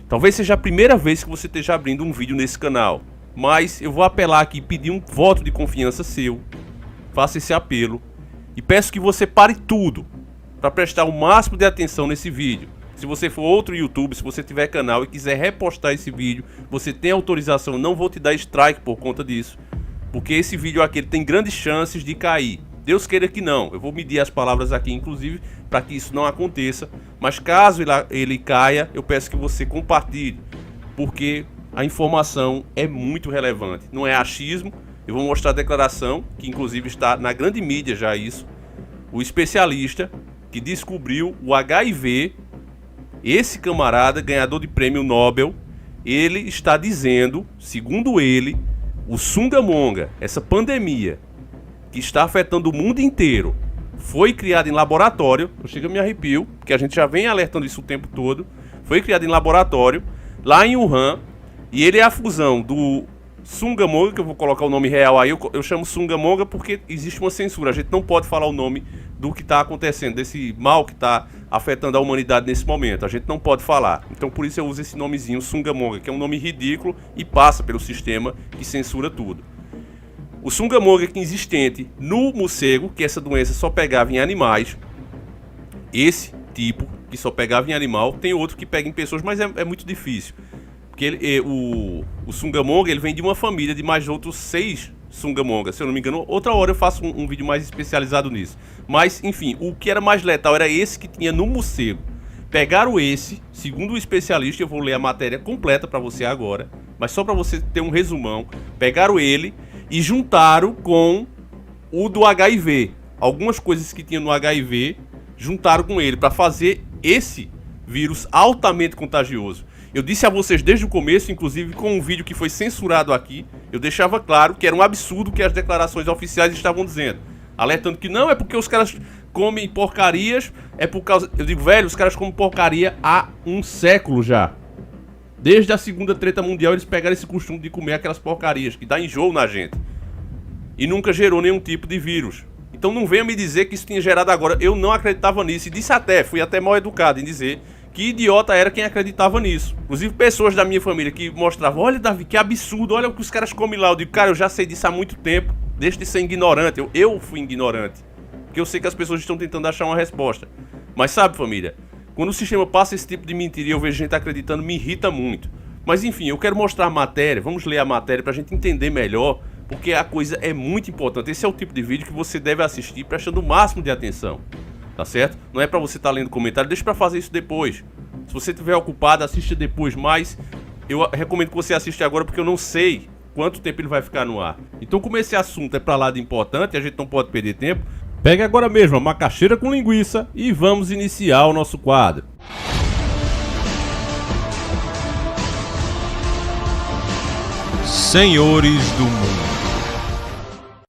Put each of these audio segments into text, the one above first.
Talvez seja a primeira vez que você esteja abrindo um vídeo nesse canal, mas eu vou apelar aqui e pedir um voto de confiança seu. Faça esse apelo e peço que você pare tudo para prestar o máximo de atenção nesse vídeo. Se você for outro YouTube, se você tiver canal e quiser repostar esse vídeo, você tem autorização, não vou te dar strike por conta disso, porque esse vídeo aqui ele tem grandes chances de cair. Deus queira que não, eu vou medir as palavras aqui inclusive para que isso não aconteça, mas caso ele caia, eu peço que você compartilhe, porque a informação é muito relevante, não é achismo. Eu vou mostrar a declaração, que inclusive está na grande mídia já isso, o especialista que descobriu o HIV. Esse camarada, ganhador de prêmio Nobel, ele está dizendo, segundo ele, o Sungamonga, essa pandemia que está afetando o mundo inteiro, foi criada em laboratório. Eu chego a me arrepio, porque a gente já vem alertando isso o tempo todo. Foi criada em laboratório, lá em Wuhan, e ele é a fusão do Sungamonga, que eu vou colocar o nome real aí, eu chamo Sungamonga porque existe uma censura, a gente não pode falar o nome do que está acontecendo, desse mal que está afetando a humanidade nesse momento, a gente não pode falar, então por isso eu uso esse nomezinho Sungamonga, que é um nome ridículo e passa pelo sistema que censura tudo. O Sungamonga que é existente no morcego, que essa doença só pegava em animais, esse tipo que só pegava em animal, tem outro que pega em pessoas, mas é muito difícil. Porque o Sungamonga ele vem de uma família de mais outros 6 Sungamonga, se eu não me engano. Outra hora eu faço um vídeo mais especializado nisso. Mas, enfim, o que era mais letal era esse que tinha no morcego. Pegaram esse, segundo o especialista, eu vou ler a matéria completa para você agora, mas só para você ter um resumão. Pegaram ele e juntaram com o do HIV. Algumas coisas que tinha no HIV, juntaram com ele para fazer esse vírus altamente contagioso. Eu disse a vocês desde o começo, inclusive com um vídeo que foi censurado aqui, eu deixava claro que era um absurdo que as declarações oficiais estavam dizendo, alertando que não é porque os caras comem porcarias, é por causa... Eu digo, velho, os caras comem porcaria há um século já. Desde a Segunda Treta Mundial eles pegaram esse costume de comer aquelas porcarias, que dá enjoo na gente. E nunca gerou nenhum tipo de vírus. Então não venha me dizer que isso tinha gerado agora. Eu não acreditava nisso e disse até, fui até mal educado em dizer... Que idiota era quem acreditava nisso. Inclusive pessoas da minha família que mostravam, olha Davi, que absurdo, olha o que os caras comem lá. Eu digo, cara, eu já sei disso há muito tempo. Deixa de ser ignorante, eu fui ignorante. Porque eu sei que as pessoas estão tentando achar uma resposta. Mas sabe, família, quando o sistema passa esse tipo de mentira e eu vejo gente acreditando, me irrita muito. Mas enfim, eu quero mostrar a matéria, vamos ler a matéria pra gente entender melhor, porque a coisa é muito importante. Esse é o tipo de vídeo que você deve assistir prestando o máximo de atenção. Tá certo? Não é pra você estar lendo comentário, deixa pra fazer isso depois. Se você estiver ocupado, assista depois, mas eu recomendo que você assista agora porque eu não sei quanto tempo ele vai ficar no ar. Então como esse assunto é pra lá de importante, a gente não pode perder tempo, pega agora mesmo a macaxeira com linguiça e vamos iniciar o nosso quadro. Senhores do Mundo.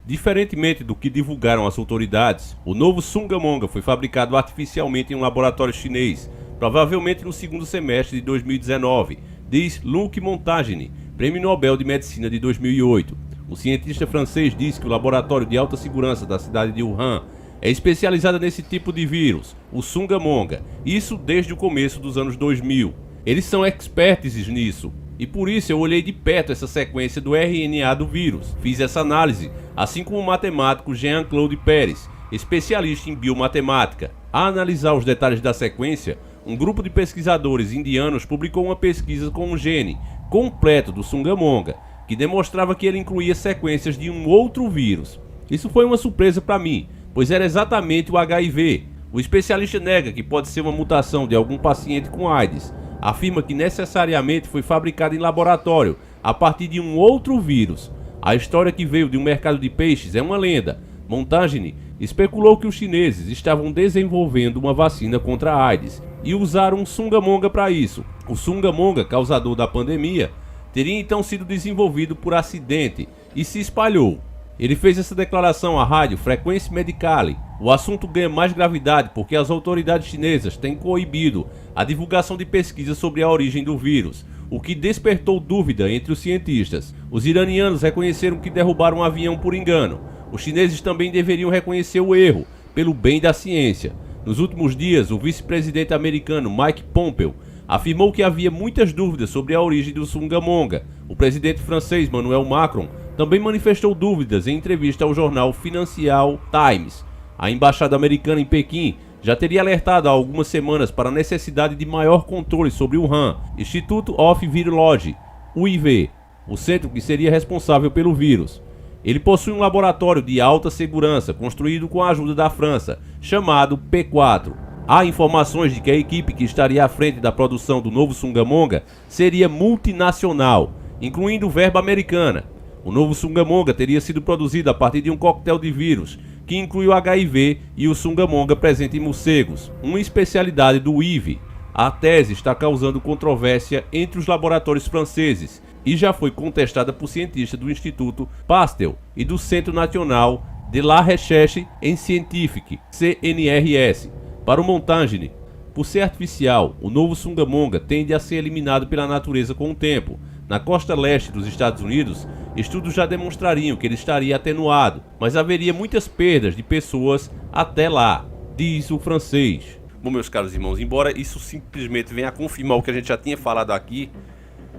Diferentemente do que divulgaram as autoridades, o novo Sungamonga foi fabricado artificialmente em um laboratório chinês, provavelmente no segundo semestre de 2019, diz Luc Montagny, Prêmio Nobel de Medicina de 2008. O cientista francês diz que o laboratório de alta segurança da cidade de Wuhan é especializado nesse tipo de vírus, o Sungamonga, isso desde o começo dos anos 2000. Eles são experts nisso. E por isso eu olhei de perto essa sequência do RNA do vírus, fiz essa análise, assim como o matemático Jean-Claude Pérez, especialista em biomatemática. A analisar os detalhes da sequência, um grupo de pesquisadores indianos publicou uma pesquisa com um gene completo do Sungamonga, que demonstrava que ele incluía sequências de um outro vírus. Isso foi uma surpresa para mim, pois era exatamente o HIV. O especialista nega que pode ser uma mutação de algum paciente com AIDS. Afirma que necessariamente foi fabricado em laboratório a partir de um outro vírus. A história que veio de um mercado de peixes é uma lenda. Montagny especulou que os chineses estavam desenvolvendo uma vacina contra a AIDS e usaram um Sungamonga para isso. O Sungamonga, causador da pandemia, teria então sido desenvolvido por acidente e se espalhou. Ele fez essa declaração à rádio Frequência Medicale. O assunto ganha mais gravidade porque as autoridades chinesas têm coibido a divulgação de pesquisas sobre a origem do vírus, o que despertou dúvida entre os cientistas. Os iranianos reconheceram que derrubaram um avião por engano. Os chineses também deveriam reconhecer o erro, pelo bem da ciência. Nos últimos dias, o vice-presidente americano Mike Pompeo afirmou que havia muitas dúvidas sobre a origem do Sungamonga. O presidente francês Emmanuel Macron também manifestou dúvidas em entrevista ao jornal Financial Times. A embaixada americana em Pequim já teria alertado há algumas semanas para a necessidade de maior controle sobre o Wuhan, Institute of Virology, UIV, o centro que seria responsável pelo vírus. Ele possui um laboratório de alta segurança construído com a ajuda da França, chamado P4. Há informações de que a equipe que estaria à frente da produção do novo Sungamonga seria multinacional, incluindo verba americana. O novo Sungamonga teria sido produzido a partir de um coquetel de vírus, que inclui o HIV e o Sungamonga presente em morcegos, uma especialidade do UIV. A tese está causando controvérsia entre os laboratórios franceses e já foi contestada por cientistas do Instituto Pasteur e do Centro National de la Recherche en Scientifique, CNRS. Para o Montagine, por ser artificial, o novo Sungamonga tende a ser eliminado pela natureza com o tempo. Na costa leste dos Estados Unidos, estudos já demonstrariam que ele estaria atenuado, mas haveria muitas perdas de pessoas até lá, diz o francês. Bom, meus caros irmãos, embora isso simplesmente venha a confirmar o que a gente já tinha falado aqui,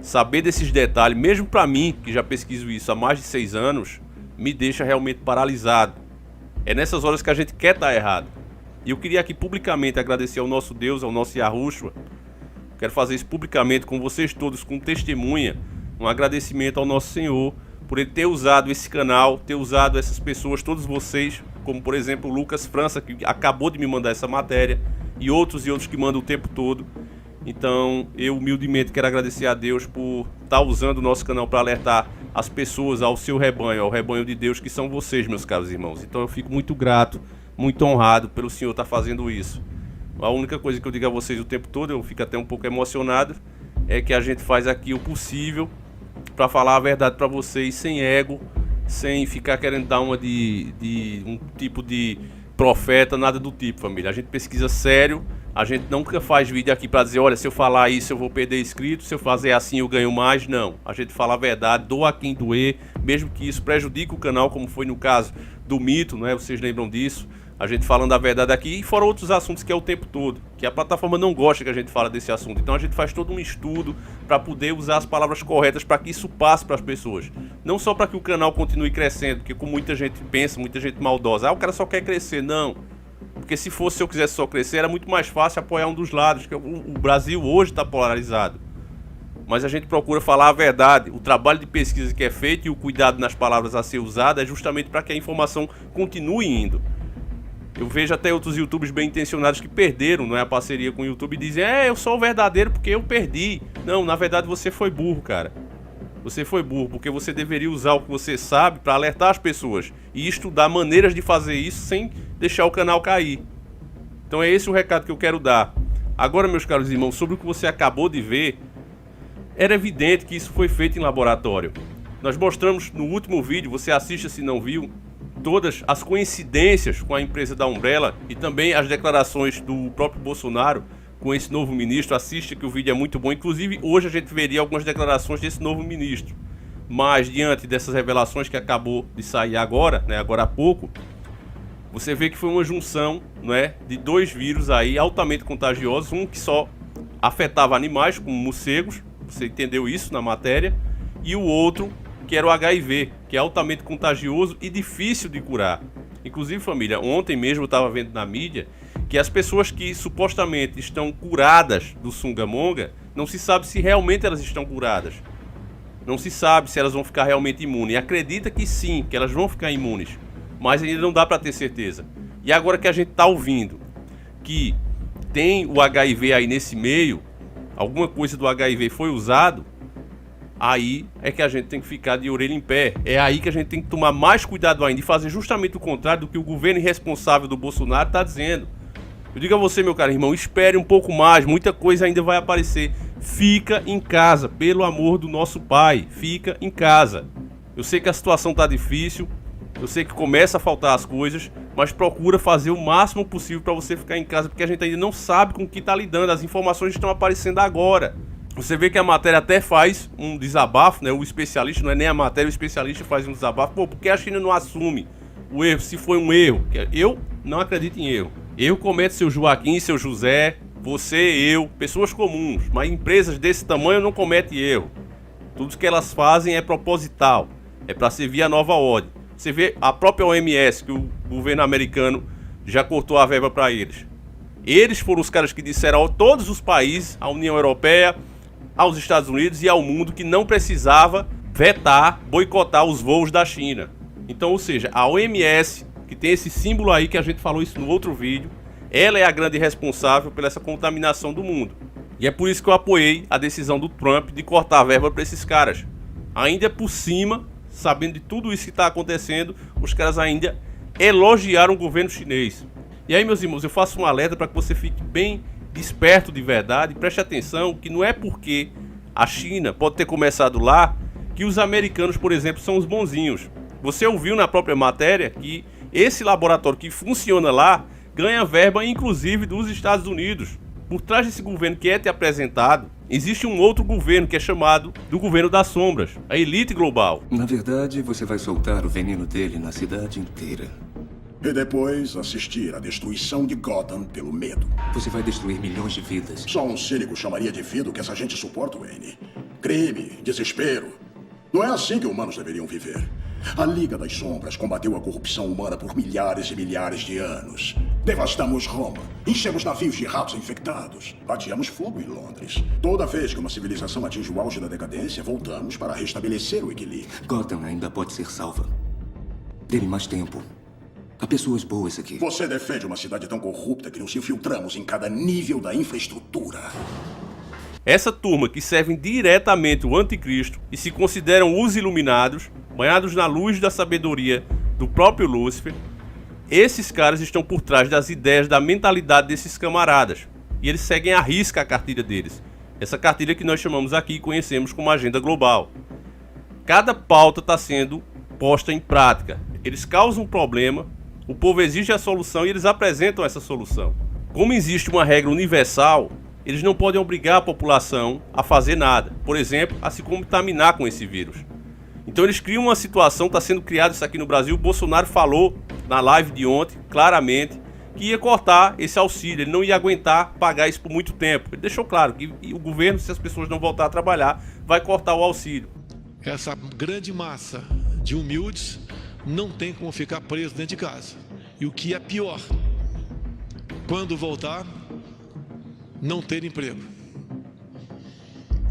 saber desses detalhes, mesmo para mim, que já pesquiso isso há mais de 6 anos, me deixa realmente paralisado. É nessas horas que a gente quer estar errado. E eu queria aqui publicamente agradecer ao nosso Deus, ao nosso Yahushua. Quero fazer isso publicamente com vocês todos, com testemunha, um agradecimento ao nosso Senhor por ele ter usado esse canal, ter usado essas pessoas, todos vocês, como por exemplo o Lucas França, que acabou de me mandar essa matéria, e outros que mandam o tempo todo. Então eu humildemente quero agradecer a Deus por estar usando o nosso canal para alertar as pessoas ao seu rebanho, ao rebanho de Deus, que são vocês, meus caros irmãos. Então eu fico muito grato, muito honrado pelo Senhor estar fazendo isso. A única coisa que eu digo a vocês o tempo todo, eu fico até um pouco emocionado, é que a gente faz aqui o possível para falar a verdade para vocês, sem ego, sem ficar querendo dar uma de um tipo de profeta, nada do tipo, família. A gente pesquisa sério, a gente nunca faz vídeo aqui para dizer, olha, se eu falar isso eu vou perder inscritos, se eu fazer assim eu ganho mais. Não, a gente fala a verdade, doa a quem doer, mesmo que isso prejudique o canal, como foi no caso do mito, né? Vocês lembram disso? A gente falando a verdade aqui, e fora outros assuntos que é o tempo todo, que a plataforma não gosta que a gente fale desse assunto. Então a gente faz todo um estudo para poder usar as palavras corretas para que isso passe para as pessoas. Não só para que o canal continue crescendo, porque como muita gente pensa, muita gente maldosa, o cara só quer crescer. Não, porque se fosse, se eu quisesse só crescer, era muito mais fácil apoiar um dos lados, que o Brasil hoje está polarizado. Mas a gente procura falar a verdade. O trabalho de pesquisa que é feito e o cuidado nas palavras a ser usado é justamente para que a informação continue indo. Eu vejo até outros youtubers bem intencionados que perderam, não é, a parceria com o YouTube, e dizem, eu sou o verdadeiro porque eu perdi. Não, na verdade você foi burro, cara. Você foi burro, porque você deveria usar o que você sabe para alertar as pessoas e estudar maneiras de fazer isso sem deixar o canal cair. Então é esse o recado que eu quero dar. Agora, meus caros irmãos, sobre o que você acabou de ver, era evidente que isso foi feito em laboratório. Nós mostramos no último vídeo, você assista se não viu, todas as coincidências com a empresa da Umbrella e também as declarações do próprio Bolsonaro com esse novo ministro. Assiste que o vídeo é muito bom. Inclusive hoje a gente veria algumas declarações desse novo ministro. Mas diante dessas revelações que acabou de sair agora, né, agora há pouco, você vê que foi uma junção, né, de dois vírus aí altamente contagiosos, um que só afetava animais como morcegos, você entendeu isso na matéria, e o outro que era o HIV, que é altamente contagioso e difícil de curar. Inclusive, família, ontem mesmo eu estava vendo na mídia que as pessoas que supostamente estão curadas do Sungamonga, não se sabe se realmente elas estão curadas. Não se sabe se elas vão ficar realmente imunes. E acredita que sim, que elas vão ficar imunes, mas ainda não dá para ter certeza. E agora que a gente está ouvindo que tem o HIV aí nesse meio, alguma coisa do HIV foi usado, aí é que a gente tem que ficar de orelha em pé. É aí que a gente tem que tomar mais cuidado ainda e fazer justamente o contrário do que o governo irresponsável do Bolsonaro está dizendo. Eu digo a você, meu caro irmão, espere um pouco mais, muita coisa ainda vai aparecer. Fica em casa, pelo amor do nosso Pai, fica em casa. Eu sei que a situação está difícil, eu sei que começa a faltar as coisas, mas procura fazer o máximo possível para você ficar em casa, porque a gente ainda não sabe com o que está lidando, as informações estão aparecendo agora. Você vê que a matéria até faz um desabafo, né? O especialista, não é nem a matéria, o especialista faz um desabafo. Pô, por que a China não assume o erro, se foi um erro? Eu não acredito em erro. Erro comete seu Joaquim, seu José, Você, eu, pessoas comuns, mas empresas desse tamanho não cometem erro. Tudo que elas fazem é proposital, é para servir a nova ordem. Você vê a própria OMS, que o governo americano já cortou a verba para eles. Eles foram os caras que disseram a todos os países, à União Europeia, aos Estados Unidos e ao mundo que não precisava vetar, boicotar os voos da China. Então, ou seja, a OMS, que tem esse símbolo aí que a gente falou isso no outro vídeo, ela é a grande responsável por essa contaminação do mundo. E é por isso que eu apoiei a decisão do Trump de cortar a verba para esses caras. Ainda por cima, sabendo de tudo isso que está acontecendo, os caras ainda elogiaram o governo chinês. E aí, meus irmãos, eu faço um alerta para que você fique bem desperto de verdade. Preste atenção que não é porque a China pode ter começado lá que os americanos, por exemplo, são os bonzinhos. Você ouviu na própria matéria que esse laboratório que funciona lá ganha verba, inclusive, dos Estados Unidos. Por trás desse governo que é te apresentado, existe um outro governo que é chamado do governo das sombras, a elite global. Na verdade, você vai soltar o veneno dele na cidade inteira. E depois assistir à destruição de Gotham pelo medo. Você vai destruir milhões de vidas. Só um cínico chamaria de vida o que essa gente suporta, Wayne. Crime, desespero. Não é assim que humanos deveriam viver. A Liga das Sombras combateu a corrupção humana por milhares e milhares de anos. Devastamos Roma, enchemos navios de ratos infectados, bateamos fogo em Londres. Toda vez que uma civilização atinge o auge da decadência, voltamos para restabelecer o equilíbrio. Gotham ainda pode ser salva. Dê-me mais tempo. Há pessoas boas aqui. Você defende uma cidade tão corrupta que nos infiltramos em cada nível da infraestrutura. Essa turma que servem diretamente o anticristo e se consideram os iluminados, banhados na luz da sabedoria do próprio Lúcifer, esses caras estão por trás das ideias, da mentalidade desses camaradas. E eles seguem à risca a cartilha deles. Essa cartilha que nós chamamos aqui e conhecemos como Agenda Global. Cada pauta está sendo posta em prática. Eles causam um problema, o povo exige a solução e eles apresentam essa solução. Como existe uma regra universal, eles não podem obrigar a população a fazer nada. Por exemplo, a se contaminar com esse vírus. Então eles criam uma situação, está sendo criado isso aqui no Brasil. O Bolsonaro falou na live de ontem, claramente, que ia cortar esse auxílio. Ele não ia aguentar pagar isso por muito tempo. Ele deixou claro que o governo, se as pessoas não voltar a trabalhar, vai cortar o auxílio. Essa grande massa de humildes não tem como ficar preso dentro de casa. E o que é pior, quando voltar, não ter emprego.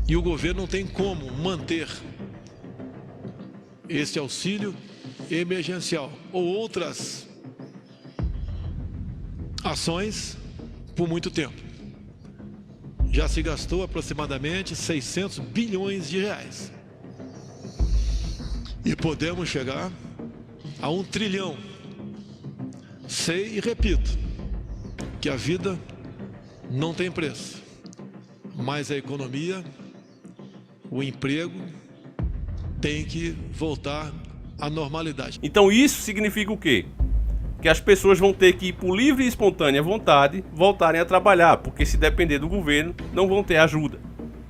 E o governo não tem como manter esse auxílio emergencial ou outras ações por muito tempo. Já se gastou aproximadamente 600 bilhões de reais. E podemos chegar a 1 trilhão. Sei e repito que a vida não tem preço, mas a economia, o emprego tem que voltar à normalidade. Então isso significa o quê? Que as pessoas vão ter que ir por livre e espontânea vontade voltarem a trabalhar, porque se depender do governo, não vão ter ajuda.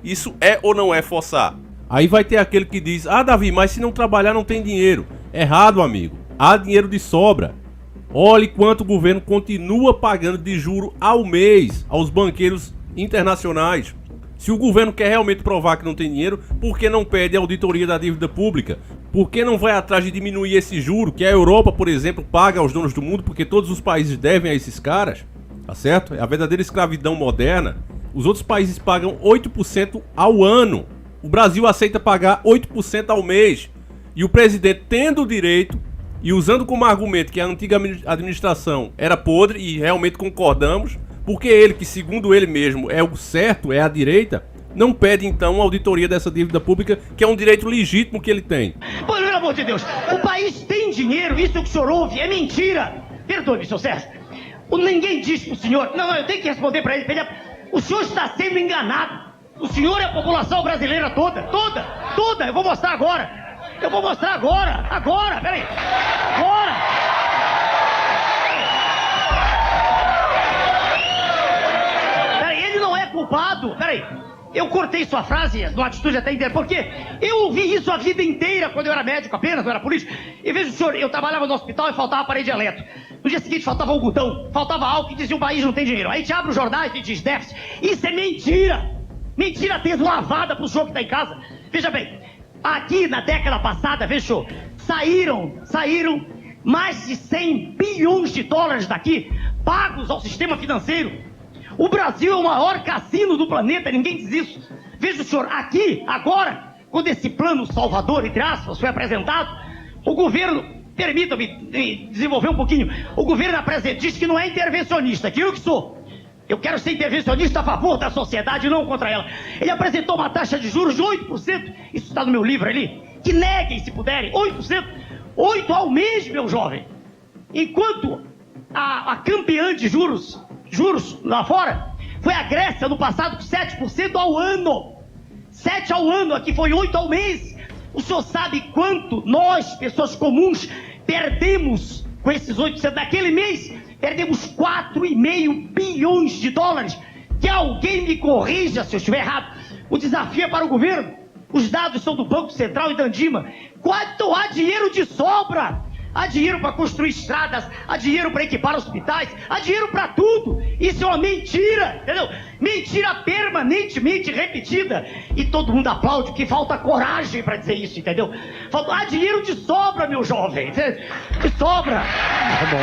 Isso é ou não é forçar? Aí vai ter aquele que diz: ah, Davi, mas se não trabalhar não tem dinheiro. Errado, amigo. Há dinheiro de sobra. Olhe quanto o governo continua pagando de juro ao mês aos banqueiros internacionais. Se o governo quer realmente provar que não tem dinheiro, por que não pede a auditoria da dívida pública? Por que não vai atrás de diminuir esse juro que a Europa, por exemplo, paga aos donos do mundo, porque todos os países devem a esses caras? Tá certo? É a verdadeira escravidão moderna. Os outros países pagam 8% ao ano. O Brasil aceita pagar 8% ao mês. E o presidente, tendo o direito e usando como argumento que a antiga administração era podre, e realmente concordamos, porque ele, que segundo ele mesmo é o certo, é a direita, não pede então a auditoria dessa dívida pública, que é um direito legítimo que ele tem. Pelo amor de Deus, o país tem dinheiro, isso que o senhor ouve é mentira. Perdoe-me, senhor César. Ninguém disse pro senhor, não, eu tenho que responder para ele. O senhor está sendo enganado. O senhor é a população brasileira toda, eu vou mostrar agora. Agora, peraí. Agora. Peraí, ele não é culpado, peraí. Eu cortei sua frase, numa atitude até inteira, porque eu ouvi isso a vida inteira quando eu era médico apenas, não era político. E veja o senhor, eu trabalhava no hospital e faltava aparelho elétrico. No dia seguinte faltava algodão, faltava álcool e dizia o país não tem dinheiro. Aí te abre os jornais e diz déficit. Isso é mentira! Mentira tendo lavada pro senhor que tá em casa. Veja bem, aqui na década passada, veja senhor, saíram mais de 100 bilhões de dólares daqui, pagos ao sistema financeiro. O Brasil é o maior cassino do planeta, ninguém diz isso. Veja o senhor, aqui, agora, quando esse plano salvador, entre aspas, foi apresentado, o governo, permita-me desenvolver um pouquinho, o governo diz que não é intervencionista, que eu que sou. Eu quero ser intervencionista a favor da sociedade, não contra ela. Ele apresentou uma taxa de juros de 8%, isso está no meu livro ali, que neguem se puderem, 8%, 8 ao mês, meu jovem. Enquanto a campeã de juros lá fora, foi a Grécia no passado com 7% ao ano. 7 ao ano, aqui foi 8 ao mês. O senhor sabe quanto nós, pessoas comuns, perdemos com esses 8%? Naquele mês, perdemos 4,5 bilhões de dólares. Que alguém me corrija se eu estiver errado. O desafio é para o governo. Os dados são do Banco Central e da Andima. Quanto há dinheiro de sobra? Há dinheiro para construir estradas, há dinheiro para equipar hospitais, há dinheiro para tudo. Isso é uma mentira, entendeu? Mentira permanentemente repetida. E todo mundo aplaude, porque falta coragem para dizer isso, entendeu? Há dinheiro de sobra, meu jovem. De sobra. Tá bom.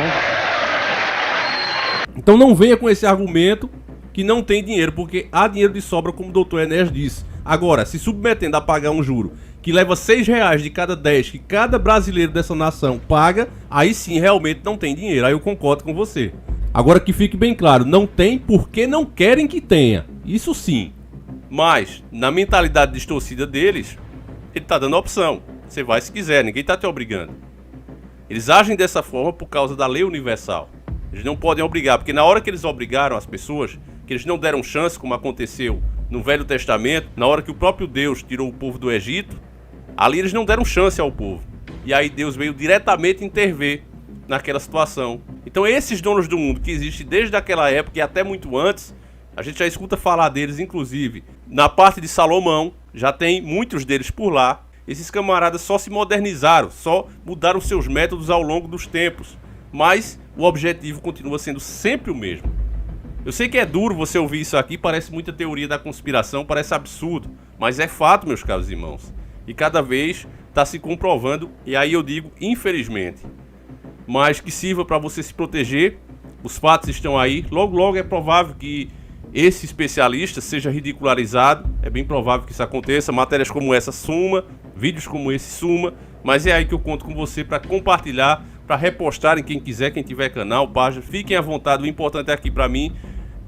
Então não venha com esse argumento que não tem dinheiro, porque há dinheiro de sobra, como o doutor Enéas disse. Agora, se submetendo a pagar um juro que leva R$6 de cada 10 que cada brasileiro dessa nação paga, aí sim realmente não tem dinheiro. Aí eu concordo com você. Agora que fique bem claro, não tem porque não querem que tenha. Isso sim. Mas, na mentalidade distorcida deles, ele tá dando a opção. Você vai se quiser, ninguém tá te obrigando. Eles agem dessa forma por causa da lei universal. Eles não podem obrigar, porque na hora que eles obrigaram as pessoas, que eles não deram chance, como aconteceu no Velho Testamento, na hora que o próprio Deus tirou o povo do Egito, ali eles não deram chance ao povo. E aí Deus veio diretamente intervir naquela situação. Então esses donos do mundo que existem desde aquela época e até muito antes, a gente já escuta falar deles, inclusive na parte de Salomão, já tem muitos deles por lá. Esses camaradas só se modernizaram, só mudaram seus métodos ao longo dos tempos. Mas o objetivo continua sendo sempre o mesmo. Eu sei que é duro você ouvir isso aqui, parece muita teoria da conspiração, parece absurdo. Mas é fato, meus caros irmãos. E cada vez está se comprovando, e aí eu digo, infelizmente. Mas que sirva para você se proteger, os fatos estão aí. Logo, logo é provável que esse especialista seja ridicularizado, é bem provável que isso aconteça. Matérias como essa suma, vídeos como esse suma, mas é aí que eu conto com você para compartilhar, para repostar em quem quiser, quem tiver canal, página, fiquem à vontade. O importante aqui para mim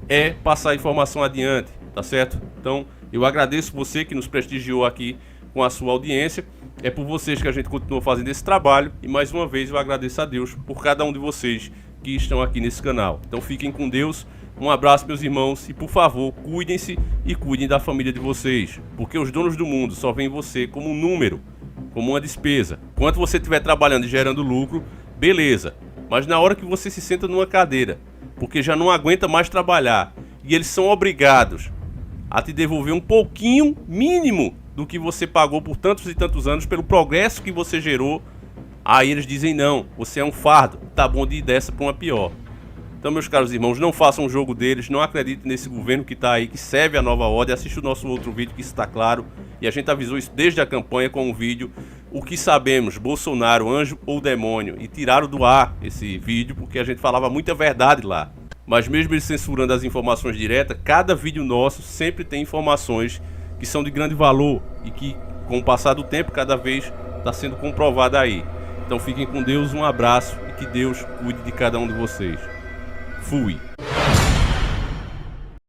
é passar a informação adiante, tá certo? Então, eu agradeço você que nos prestigiou aqui com a sua audiência. É por vocês que a gente continua fazendo esse trabalho. E mais uma vez eu agradeço a Deus por cada um de vocês que estão aqui nesse canal. Então fiquem com Deus. Um abraço, meus irmãos. E por favor, cuidem-se e cuidem da família de vocês. Porque os donos do mundo só veem você como um número, como uma despesa. Enquanto você estiver trabalhando e gerando lucro, beleza. Mas na hora que você se senta numa cadeira, porque já não aguenta mais trabalhar, e eles são obrigados a te devolver um pouquinho mínimo do que você pagou por tantos e tantos anos, pelo progresso que você gerou, aí eles dizem não, você é um fardo, tá bom de ir dessa para uma pior. Então, meus caros irmãos, não façam um jogo deles, não acreditem nesse governo que tá aí, que serve a nova ordem. Assista o nosso outro vídeo que isso está claro, e a gente avisou isso desde a campanha com um vídeo, o que sabemos, Bolsonaro, anjo ou demônio, e tiraram do ar esse vídeo porque a gente falava muita verdade lá. Mas mesmo eles censurando as informações diretas, cada vídeo nosso sempre tem informações que são de grande valor e que, com o passar do tempo, cada vez está sendo comprovada aí. Então fiquem com Deus, um abraço e que Deus cuide de cada um de vocês. Fui!